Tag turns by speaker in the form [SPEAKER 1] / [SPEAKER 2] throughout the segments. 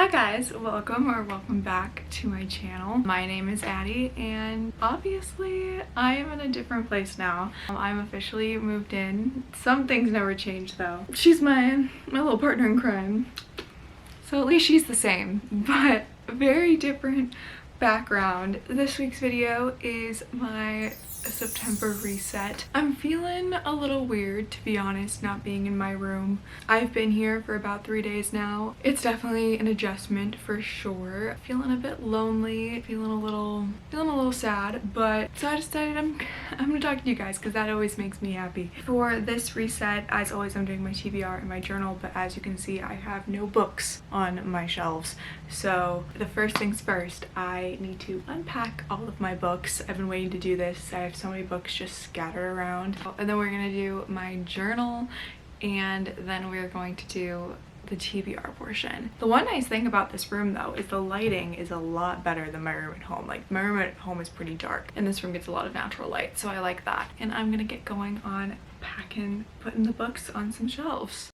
[SPEAKER 1] Hi guys, welcome back to my channel. My name is Addie and obviously I am in a different place now. I'm officially moved in. Some things never change though. She's my little partner in crime. So at least she's the same, but very different background. This week's video is my September reset. I'm feeling a little weird, to be honest, not being in my room. I've been here for about 3 days now. It's definitely an adjustment for sure. Feeling a bit lonely, feeling a little sad, but so I decided I'm gonna talk to you guys because that always makes me happy. For this reset, as always, I'm doing my TBR in my journal, but as you can see, I have no books on my shelves. So the first things first, I need to unpack all of my books. I've been waiting to do this. I have so many books just scattered around. And then we're gonna do my journal, and then we're going to do the TBR portion. The one nice thing about this room though is the lighting is a lot better than my room at home. Like my room at home is pretty dark and this room gets a lot of natural light, so I like that. And I'm gonna get going on putting the books on some shelves.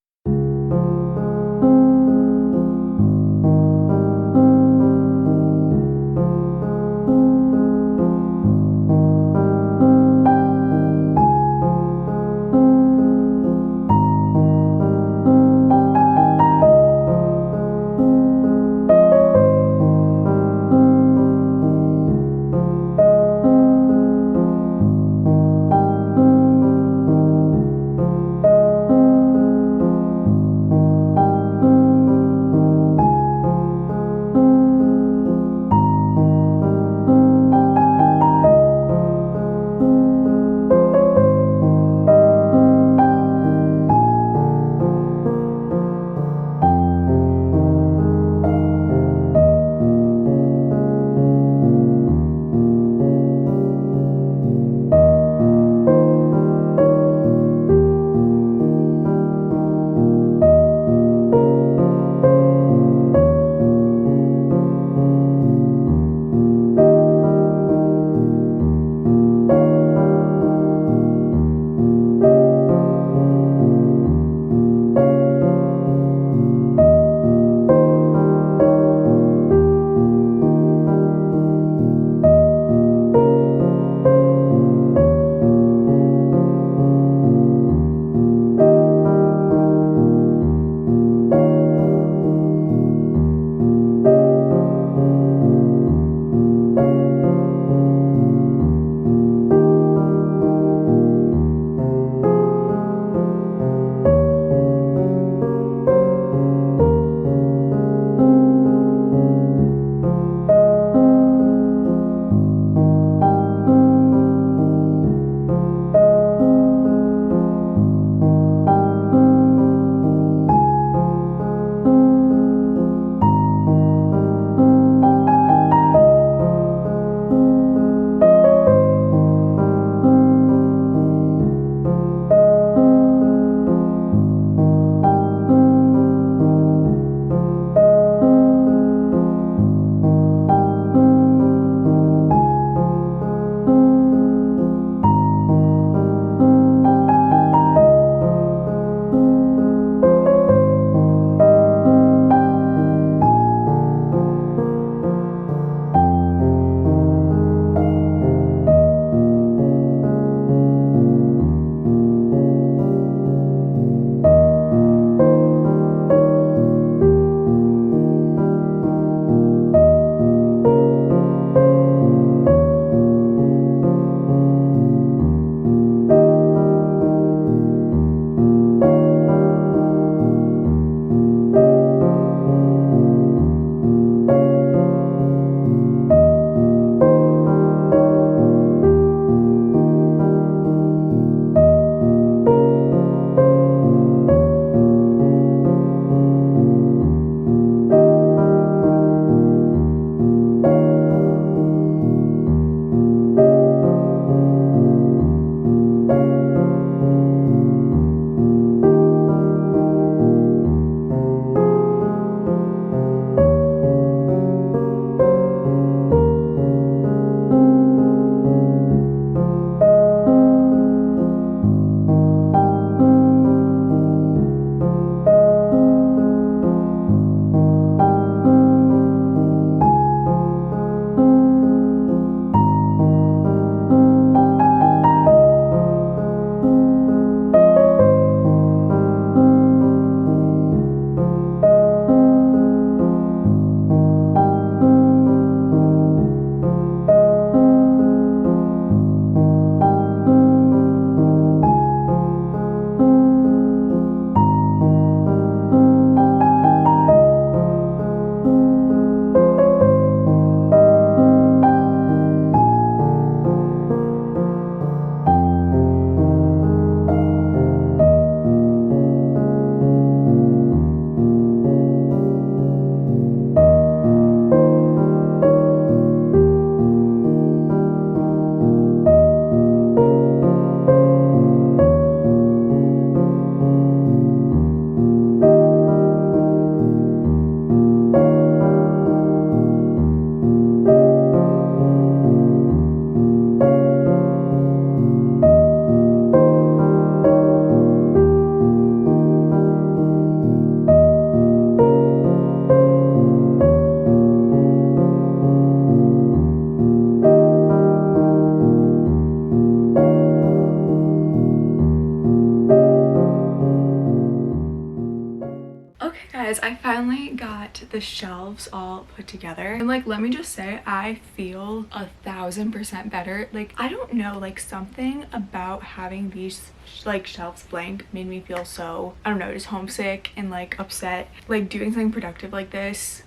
[SPEAKER 1] the shelves all put together. And like, let me just say, I feel 1000% better. Like, I don't know, like something about having these like shelves blank made me feel so, I don't know, just homesick and like upset. Like doing something productive like this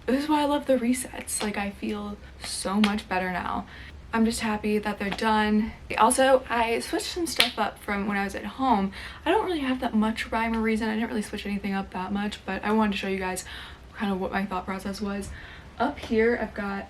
[SPEAKER 1] is why I love the resets. Like I feel so much better now. I'm just happy that they're done. Also, I switched some stuff up from when I was at home. I don't really have that much rhyme or reason. I didn't really switch anything up that much, but I wanted to show you guys kind of what my thought process was. Up here,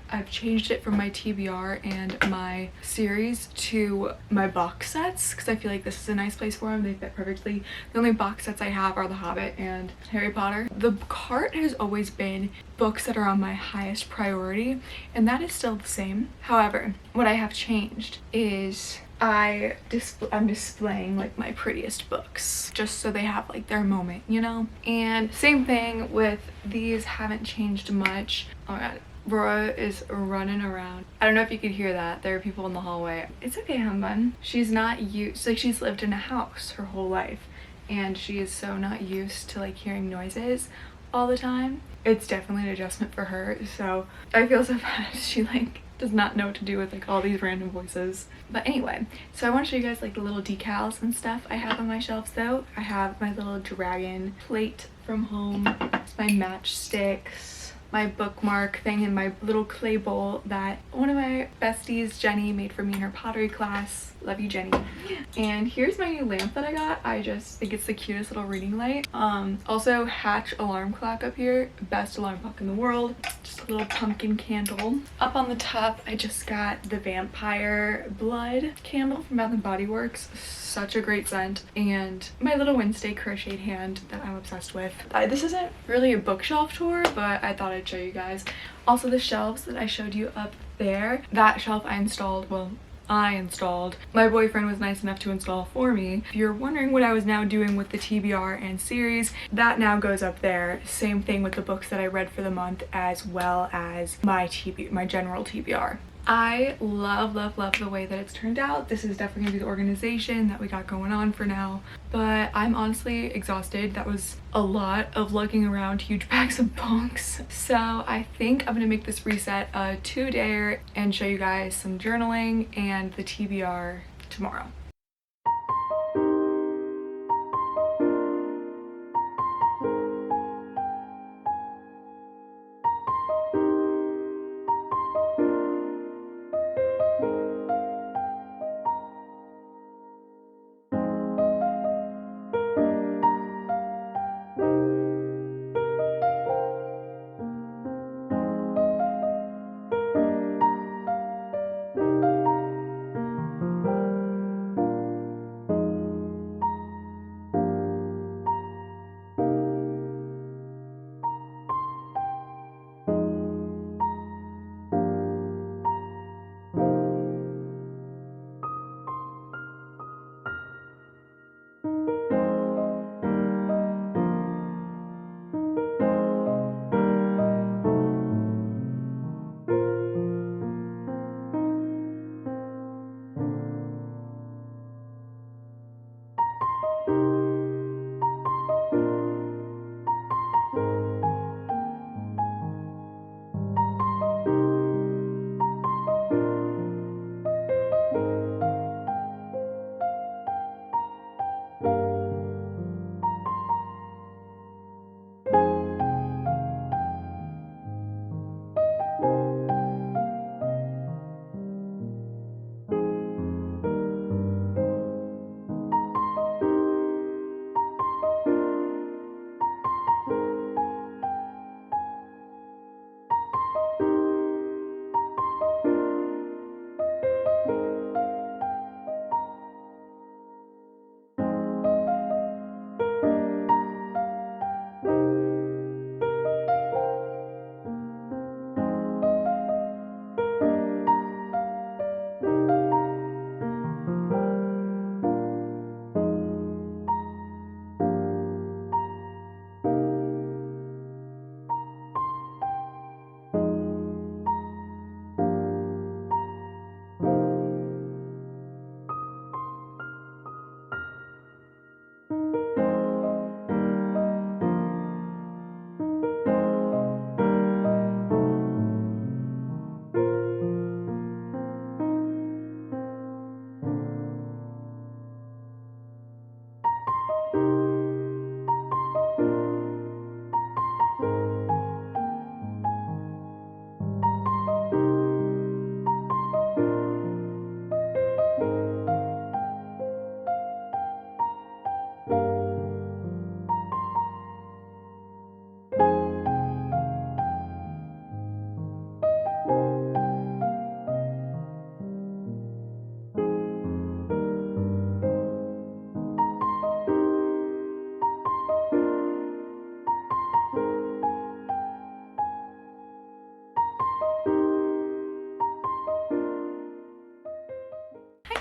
[SPEAKER 1] I've changed it from my TBR and my series to my box sets because I feel like this is a nice place for them. They fit perfectly. The only box sets I have are The Hobbit and Harry Potter. The cart has always been books that are on my highest priority, and that is still the same. However, what I have changed is I'm displaying like my prettiest books just so they have like their moment, you know? And same thing with these, haven't changed much. Oh my god, Rora is running around. I don't know if you could hear that. There are people in the hallway. It's okay, hum bun. She's not used, like she's lived in a house her whole life and she is so not used to like hearing noises all the time. It's definitely an adjustment for her, so I feel so bad. She like does not know what to do with like all these random voices. But anyway, so I want to show you guys like the little decals and stuff I have on my shelves though. I have my little dragon plate from home, my matchsticks, my bookmark thing, and my little clay bowl that one of my besties, Jenny, made for me in her pottery class. Love you, Jenny. And here's my new lamp that I got. I just think it's the cutest little reading light. Also Hatch alarm clock up here, best alarm clock in the world. Just a little pumpkin candle. Up on the top, I just got the vampire blood candle from Bath and Body Works. Such a great scent. And my little Wednesday crocheted hand that I'm obsessed with. This isn't really a bookshelf tour, but I thought I'd show you guys. Also the shelves that I showed you up there, that shelf I installed, well, I installed. My boyfriend was nice enough to install for me. If you're wondering what I was now doing with the TBR and series, that now goes up there. Same thing with the books that I read for the month as well as my general TBR. I love the way that it's turned out. This is definitely gonna be the organization that we got going on for now, but I'm honestly exhausted. That was a lot of lugging around huge bags of books. So I think I'm gonna make this reset a 2-dayer and show you guys some journaling and the TBR tomorrow.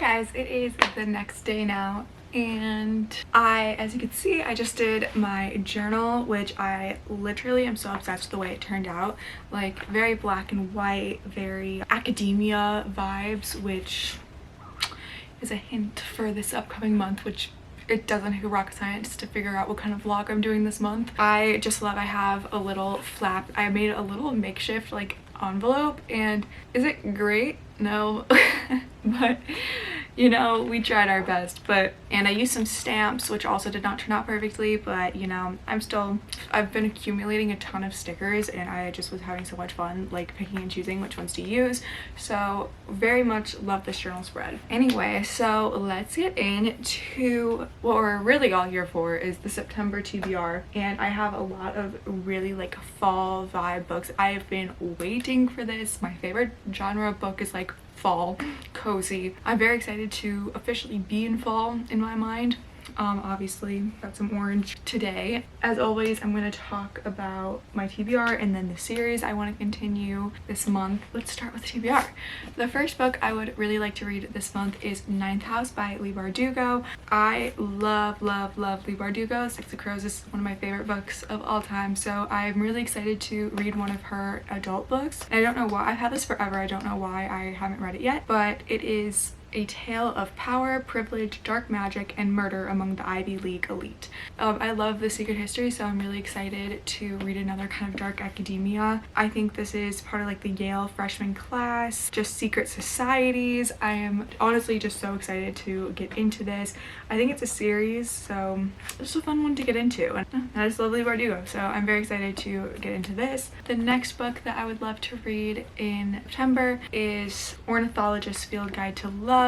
[SPEAKER 1] guys, it is the next day now, and as you can see, I just did my journal, which I literally am so obsessed with the way it turned out. Like, very black and white, very academia vibes, which is a hint for this upcoming month, which it doesn't take a rocket science to figure out what kind of vlog I'm doing this month. I just love, I have a little flap. I made a little makeshift like envelope, and is it great? No. But you know, we tried our best. And I used some stamps, which also did not turn out perfectly, but you know, I've been accumulating a ton of stickers, and I just was having so much fun like picking and choosing which ones to use. So very much love this journal spread. Anyway, so let's get into what we're really all here for, is the September TBR, and I have a lot of really like fall vibe books. I have been waiting for this. My favorite genre of book is like fall, cozy. I'm very excited to officially be in fall in my mind. Obviously got some orange today. As always, I'm going to talk about my TBR and then the series I want to continue this month. Let's start with TBR. The first book I would really like to read this month is Ninth House by Leigh Bardugo. I love Leigh Bardugo. Six of Crows is one of my favorite books of all time, so I'm really excited to read one of her adult books. And I don't know why, I've had this forever, I don't know why I haven't read it yet, but it is a tale of power, privilege, dark magic, and murder among the Ivy League elite. I love The Secret History, so I'm really excited to read another kind of dark academia. I think this is part of like the Yale freshman class, just secret societies. I am honestly just so excited to get into this. I think it's a series, so it's a fun one to get into, and I just love Leigh Bardugo, so I'm very excited to get into this. The next book that I would love to read in September is Ornithologist's Field Guide to Love.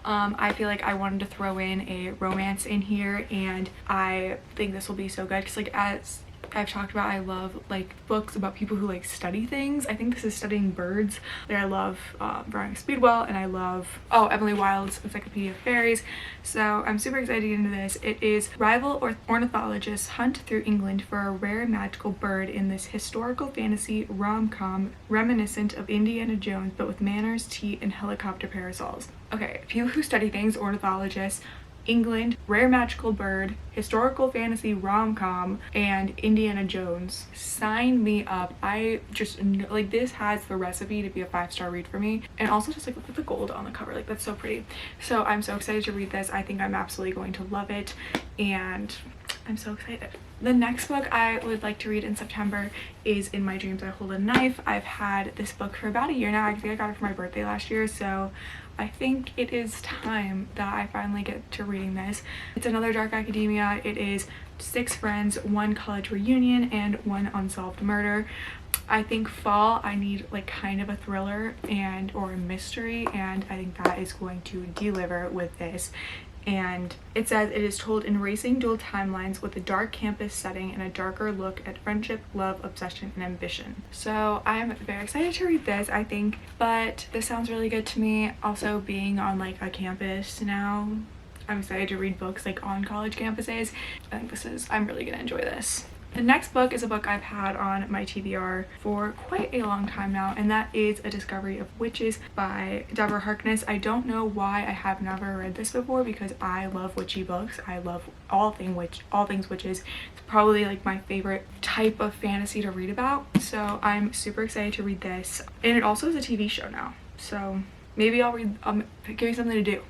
[SPEAKER 1] I feel like I wanted to throw in a romance in here, and I think this will be so good because, like, as I've talked about, I love like books about people who like study things. I think this is studying birds. Like, I love Veronica Speedwell, and I love Emily Wilde's Encyclopedia of Fairies, so I'm super excited to get into this. It is rival ornithologists hunt through England for a rare magical bird in this historical fantasy rom-com reminiscent of Indiana Jones, but with manners, teeth, and helicopter parasols. Okay, people who study things, ornithologists, England, rare magical bird, historical fantasy rom-com, and Indiana Jones. Sign me up. I just like, this has the recipe to be a 5-star read for me. And also just like look at the gold on the cover, like that's so pretty. So I'm so excited to read this. I think I'm absolutely going to love it, and I'm so excited. The next book I would like to read in September is In My Dreams I Hold a Knife. I've had this book for about a year now. I think I got it for my birthday last year, so I think it is time that I finally get to reading this. It's another dark academia. It is 6 friends, 1 college reunion, and 1 unsolved murder. I think fall, I need like kind of a thriller or a mystery, and I think that is going to deliver with this. And it says it is told in racing dual timelines with a dark campus setting and a darker look at friendship, love, obsession, and ambition. So I'm very excited to read this, I think, but this sounds really good to me. Also, being on like a campus now, I'm excited to read books like on college campuses. I think I'm really gonna enjoy this. The next book is a book I've had on my TBR for quite a long time now, and that is A Discovery of Witches by Deborah Harkness. I don't know why I have never read this before, because I love witchy books. I love all things witches. It's probably like my favorite type of fantasy to read about, so I'm super excited to read this. And it also is a TV show now, so maybe I'll give me something to do,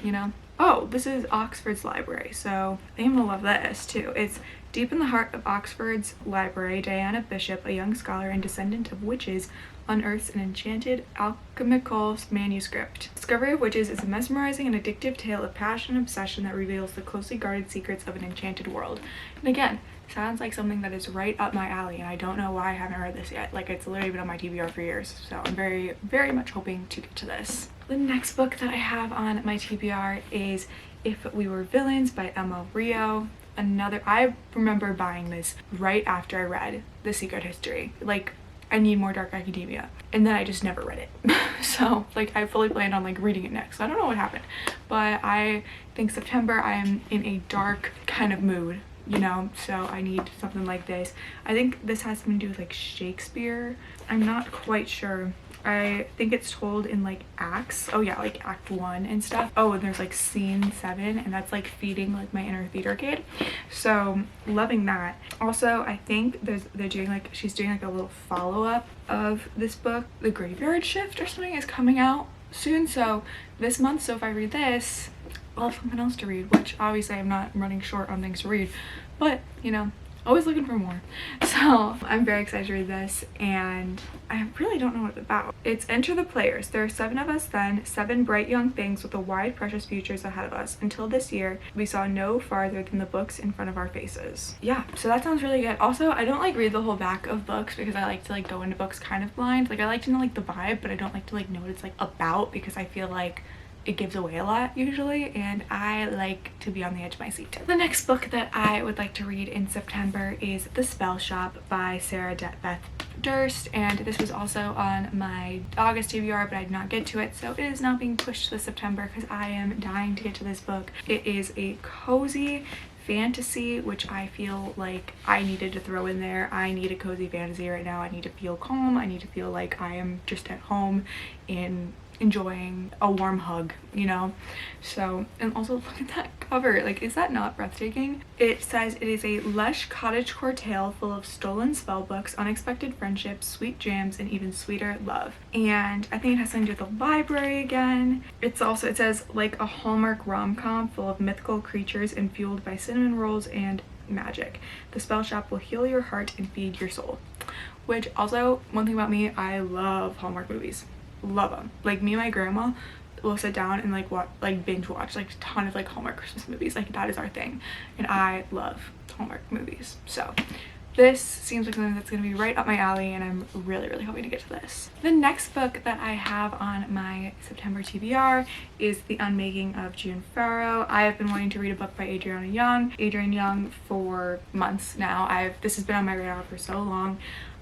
[SPEAKER 1] you know? Oh, this is Oxford's library, so I think I'm gonna love this too. It's deep in the heart of Oxford's library, Diana Bishop, a young scholar and descendant of witches, unearths an enchanted alchemical manuscript. Discovery of Witches is a mesmerizing and addictive tale of passion and obsession that reveals the closely guarded secrets of an enchanted world. And again, sounds like something that is right up my alley, and I don't know why I haven't read this yet. Like, it's literally been on my TBR for years, so I'm very, very much hoping to get to this. The next book that I have on my TBR is If We Were Villains by Emma Rio. I remember buying this right after I read The Secret History. Like, I need more dark academia, and then I just never read it. So like, I fully planned on like reading it next. I don't know what happened, but I think September I am in a dark kind of mood, you know, so I need something like this. I think this has something to do with like Shakespeare. I'm not quite sure. I think it's told in like acts. Oh yeah, like act 1 and stuff. Oh, and there's like scene 7, and that's like feeding like my inner theater kid. So loving that. Also, I think she's doing like a little follow-up of this book. The Graveyard Shift or something is coming out soon, so this month. So if I read this, I'll have something else to read, which obviously I'm not running short on things to read, but you know, always looking for more. So I'm very excited to read this, and I really don't know what it's about. It's Enter the Players. There are 7 of us then, 7 bright young things with a wide precious futures ahead of us. Until this year, we saw no farther than the books in front of our faces. Yeah, so that sounds really good. Also, I don't like read the whole back of books because I like to like go into books kind of blind. Like I like to know like the vibe, but I don't like to like know what it's like about, because I feel like it gives away a lot usually, and I like to be on the edge of my seat. The next book that I would like to read in September is The Spell Shop by Sarah Beth Durst, and this was also on my August TBR, but I did not get to it, so it is not being pushed to September because I am dying to get to this book. It is a cozy fantasy, which I feel like I needed to throw in there. I need a cozy fantasy right now. I need to feel calm. I need to feel like I am just at home in enjoying a warm hug, you know. So, and also look at that cover, like, is that not breathtaking? It says it is a lush cottagecore tale full of stolen spell books, unexpected friendships, sweet jams, and even sweeter love. And I think it has something to do with the library again. It says like a Hallmark rom-com full of mythical creatures and fueled by cinnamon rolls and magic. The spell shop will heal your heart and feed your soul. Which also, one thing about me, I love Hallmark movies. Love them. Like, me and my grandma will sit down and like binge watch like a ton of like Hallmark Christmas movies. Like, that is our thing, and I love Hallmark movies. So this seems like something that's gonna be right up my alley, and I'm really hoping to get to this. The next book that I have on my September TBR is The Unmaking of June Farrow. I have been wanting to read a book by Adrienne Young for months now. This has been on my radar for so long.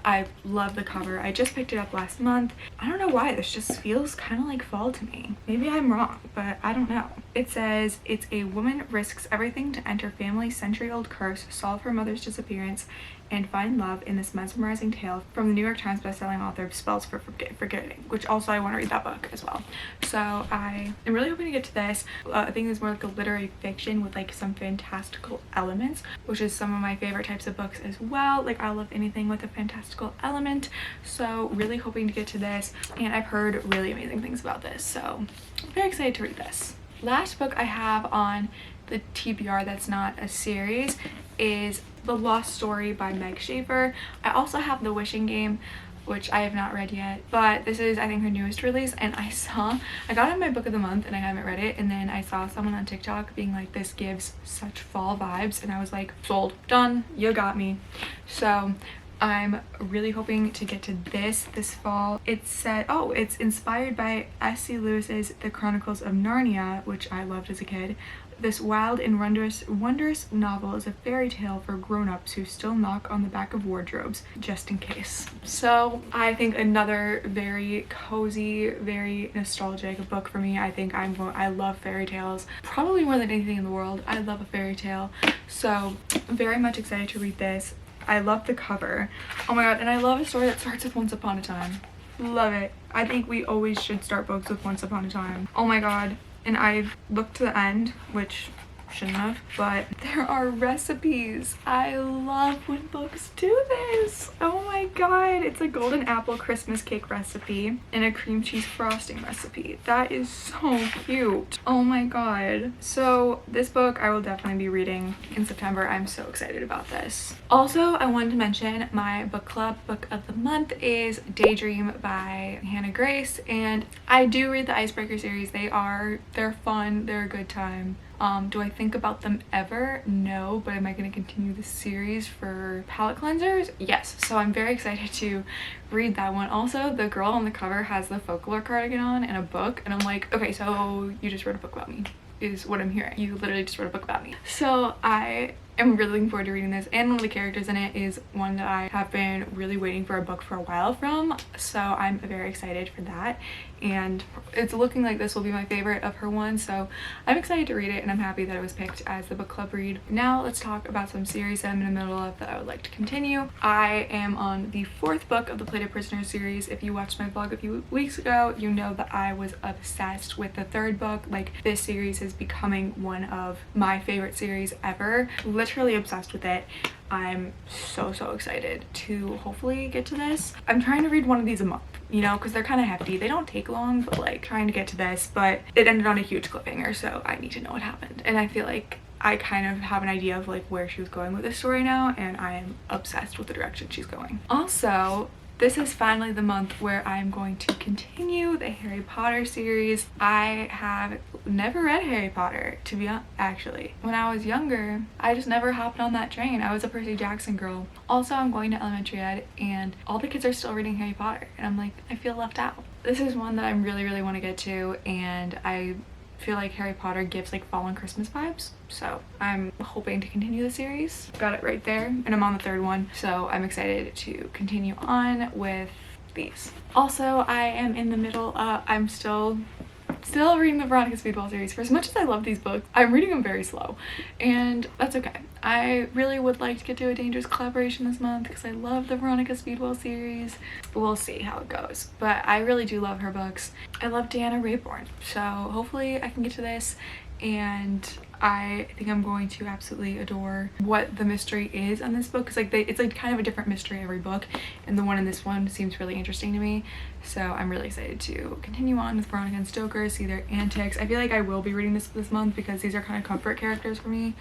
[SPEAKER 1] I love the cover. I just picked it up last month. I don't know why, this just feels kind of like fall to me. Maybe I'm wrong, but I don't know. It says, it's a woman risks everything to enter family's century-old curse, solve her mother's disappearance, and find love in this mesmerizing tale from the New York Times bestselling author Spells for Forgetting, which also I want to read that book as well. So I am really hoping to get to this. I think it's more like a literary fiction with like some fantastical elements, which is some of my favorite types of books as well. Like, I love anything with a fantastical element, so really hoping to get to this, and I've heard really amazing things about this, so I'm very excited to read this. Last book I have on the TBR that's not a series is The Lost Story by Meg Schaefer. I also have The Wishing Game, which I have not read yet, but this is, I think, her newest release, and I got it in my book of the month and I haven't read it, and then I saw someone on TikTok being like, this gives such fall vibes, and I was like, sold, done, you got me. So I'm really hoping to get to this fall. It said, oh, it's inspired by S.C. Lewis's The Chronicles of Narnia, which I loved as a kid. This wild and wondrous novel is a fairy tale for grown-ups who still knock on the back of wardrobes just in case. So I think another very cozy, very nostalgic book for me. I think I love fairy tales probably more than anything in the world. I love a fairy tale, so I'm very much excited to read this. I love the cover. Oh my god, and I love a story that starts with Once Upon a Time. Love it. I think we always should start books with Once Upon a Time. Oh my god. And I've looked to the end, which shouldn't have, but there are recipes. I love when books do this. Oh my god. It's a golden apple Christmas cake recipe and a cream cheese frosting recipe. That is so cute. Oh my god. So this book I will definitely be reading in September. I'm so excited about this. Also, I wanted to mention my book club book of the month is Daydream by Hannah Grace, and I do read the Icebreaker series. They're fun, they're a good time. Do I think about them ever? No, but am I going to continue the series for palette cleansers? Yes, so I'm very excited to read that one. Also, the girl on the cover has the folklore cardigan on and a book, and I'm like, okay, so you just wrote a book about me, is what I'm hearing. You literally just wrote a book about me. So I am really looking forward to reading this, and one of the characters in it is one that I have been really waiting for a book for a while from, so I'm very excited for that, and it's looking like this will be my favorite of her one, so I'm excited to read it, and I'm happy that it was picked as the book club read. Now let's talk about some series that I'm in the middle of that I would like to continue. I am on the 4th book of the Plated Prisoner series. If you watched my vlog a few weeks ago, you know that I was obsessed with the 3rd book. Like, this series is becoming one of my favorite series ever. Literally obsessed with it. I'm so excited to hopefully get to this. I'm trying to read one of these a month, you know, because they're kind of hefty. They don't take long, but like trying to get to this, but it ended on a huge cliffhanger, so I need to know what happened. And I feel like I kind of have an idea of like where she was going with this story now, and I am obsessed with the direction she's going. Also, this is finally the month where I'm going to continue the Harry Potter series. I have never read Harry Potter, to be honest. Actually, when I was younger, I just never hopped on that train. I was a Percy Jackson girl. Also, I'm going to elementary ed, and all the kids are still reading Harry Potter, and I'm like, I feel left out. This is one that I really want to get to, and I feel like Harry Potter gives like fall and Christmas vibes, so I'm hoping to continue the series. Got it right there, and I'm on the 3rd one, so I'm excited to continue on with these. Also, I am in the middle I'm still reading the Veronica Speedball series. For as much as I love these books, I'm reading them very slow, and that's okay. I really would like to get to a Dangerous collaboration this month because I love the Veronica Speedball series. We'll see how it goes, but I really do love her books. I love Deanna Raybourn, so hopefully I can get to this, and I think I'm going to absolutely adore what the mystery is on this book, because like it's like kind of a different mystery every book, and the one in this one seems really interesting to me, so I'm really excited to continue on with Veronica and Stoker, see their antics. I feel like I will be reading this month because these are kind of comfort characters for me,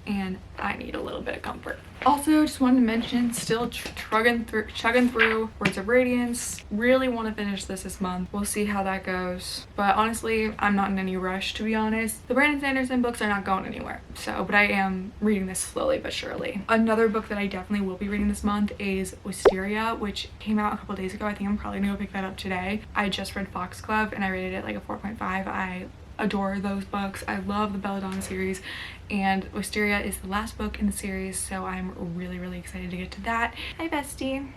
[SPEAKER 1] and I need a little bit of comfort. Also, just wanted to mention, still chugging through Words of Radiance. Really want to finish this month. We'll see how that goes, but honestly, I'm not in any rush, to be honest. The Brandon Sanderson books are not going anywhere, so, but I am reading this slowly but surely. Another book that I definitely will be reading this month is Wisteria, which came out a couple days ago. I think I'm probably gonna go pick that up today. I just read Foxglove, and I rated it like a 4.5. I adore those books. I love the Belladonna series, and Wisteria is the last book in the series, so I'm really excited to get to that. Hi, bestie.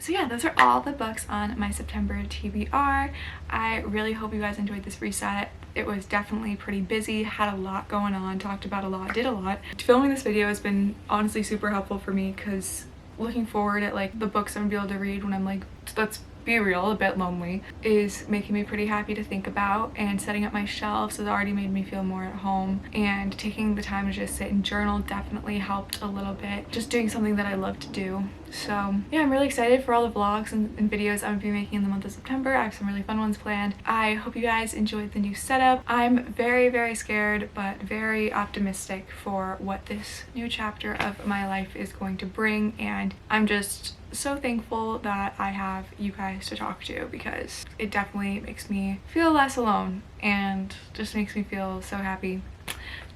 [SPEAKER 1] So yeah, those are all the books on my September TBR. I really hope you guys enjoyed this reset. It was definitely pretty busy, had a lot going on, talked about a lot, did a lot. Filming this video has been honestly super helpful for me, because looking forward at like the books I'm gonna be able to read when I'm like, let's be real, a bit lonely, is making me pretty happy to think about, and setting up my shelves has already made me feel more at home, and taking the time to just sit and journal definitely helped a little bit. Just doing something that I love to do. So yeah, I'm really excited for all the vlogs and videos I'm gonna be making in the month of September. I have some really fun ones planned. I hope you guys enjoyed the new setup. I'm very scared, but very optimistic for what this new chapter of my life is going to bring, and I'm just so thankful that I have you guys to talk to, because it definitely makes me feel less alone, and just makes me feel so happy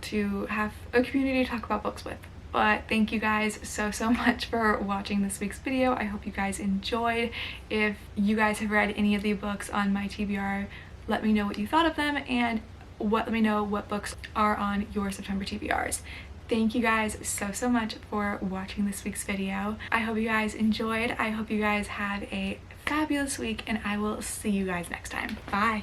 [SPEAKER 1] to have a community to talk about books with. But thank you guys so much for watching this week's video. I hope you guys enjoyed. If you guys have read any of the books on my TBR, let me know what you thought of them, and let me know what books are on your September TBRs. Thank you guys so much for watching this week's video. I hope you guys enjoyed. I hope you guys have a fabulous week, and I will see you guys next time. Bye.